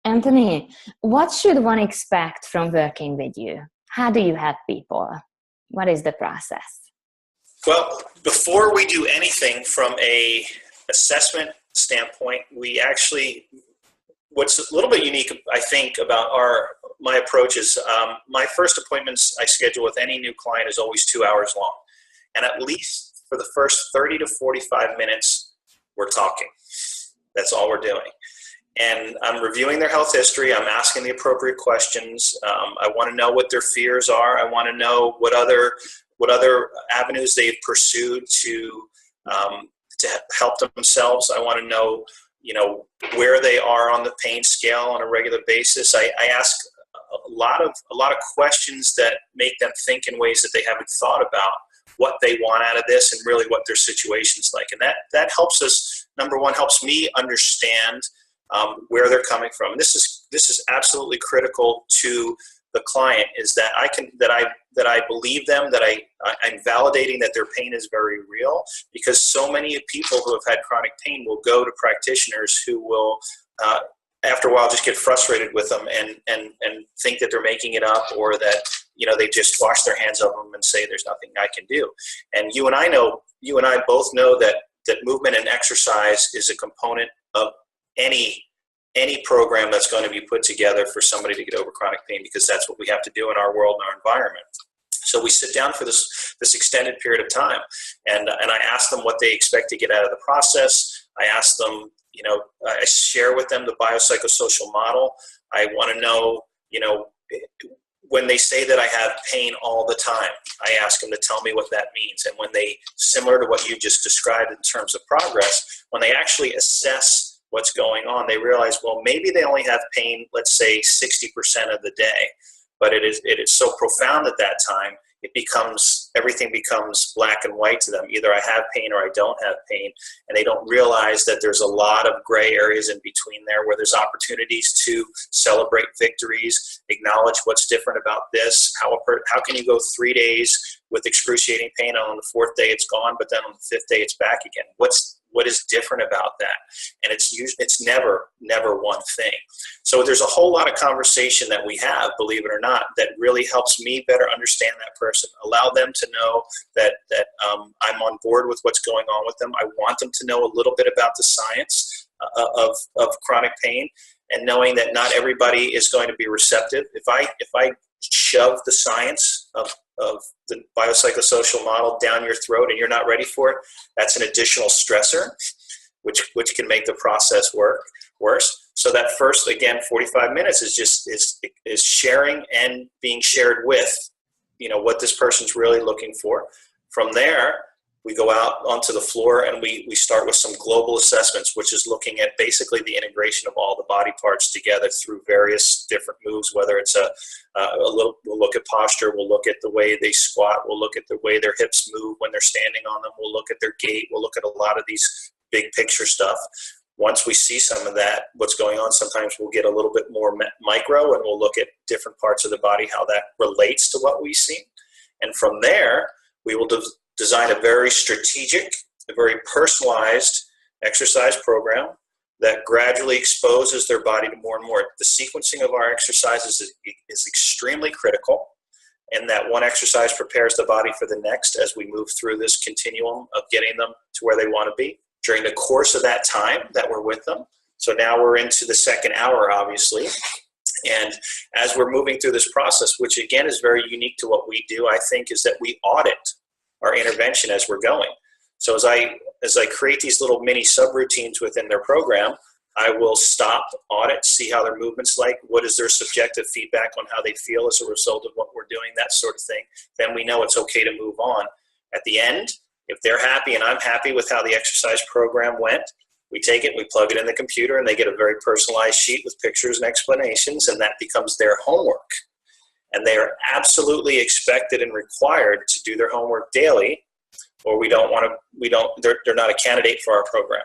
Anthony, what should one expect from working with you? How do you help people? What is the process? Well, before we do anything from a assessment standpoint, we actually, what's a little bit unique, I think, about my approach is my first appointments I schedule with any new client is always 2 hours long. And at least for the first 30 to 45 minutes, we're talking. That's all we're doing. And I'm reviewing their health history. I'm asking the appropriate questions. I want to know what their fears are. I want to know what other avenues they've pursued to help themselves. I want to know, where they are on the pain scale on a regular basis. I ask a lot of questions that make them think in ways that they haven't thought about what they want out of this and really what their situation's like. And that helps us. Number one, helps me understand where they're coming from. And this is absolutely critical to the client, is that I believe them, that I'm validating that their pain is very real, because so many people who have had chronic pain will go to practitioners who will after a while just get frustrated with them and think that they're making it up, or that they just wash their hands of them and say there's nothing I can do. And you and I both know that movement and exercise is a component of any program that's going to be put together for somebody to get over chronic pain, because that's what we have to do in our world and our environment. So we sit down for this extended period of time, and I ask them what they expect to get out of the process. I ask them, I share with them the biopsychosocial model. I want to know, when they say that I have pain all the time, I ask them to tell me what that means. And when they, similar to what you just described in terms of progress, when they actually assess what's going on, they realize, well, maybe they only have pain, let's say 60% of the day, but it is so profound at that time, everything becomes black and white to them. Either I have pain or I don't have pain, and they don't realize that there's a lot of gray areas in between there where there's opportunities to celebrate victories, acknowledge what's different about this. How can you go 3 days with excruciating pain, and on the fourth day it's gone, but then on the fifth day it's back again? What is different about that? And it's never one thing. So there's a whole lot of conversation that we have, believe it or not, that really helps me better understand that person, allow them to know that I'm on board with what's going on with them. I want them to know a little bit about the science of chronic pain, and knowing that not everybody is going to be receptive. If I shove the science of the biopsychosocial model down your throat and you're not ready for it, that's an additional stressor, which can make the process worse. So that first, again, 45 minutes is sharing and being shared with, what this person's really looking for. From there, we go out onto the floor and we start with some global assessments, which is looking at basically the integration of all the body parts together through various different moves, whether it's we'll look at posture, we'll look at the way they squat, we'll look at the way their hips move when they're standing on them, we'll look at their gait, we'll look at a lot of these big picture stuff. Once we see some of that, what's going on, sometimes we'll get a little bit more micro, and we'll look at different parts of the body, how that relates to what we see. And from there, we will design a very strategic, a very personalized exercise program that gradually exposes their body to more and more. The sequencing of our exercises is extremely critical, and that one exercise prepares the body for the next as we move through this continuum of getting them to where they want to be during the course of that time that we're with them. So now we're into the second hour, obviously. And as we're moving through this process, which again is very unique to what we do, I think, is that we audit our intervention as we're going. So as I create these little mini subroutines within their program, I will stop, audit, see how their movement's like, what is their subjective feedback on how they feel as a result of what we're doing, that sort of thing. Then we know it's okay to move on. At the end, if they're happy and I'm happy with how the exercise program went, we take it, we plug it in the computer, and they get a very personalized sheet with pictures and explanations, and that becomes their homework. And they are absolutely expected and required to do their homework daily, or they're not a candidate for our program.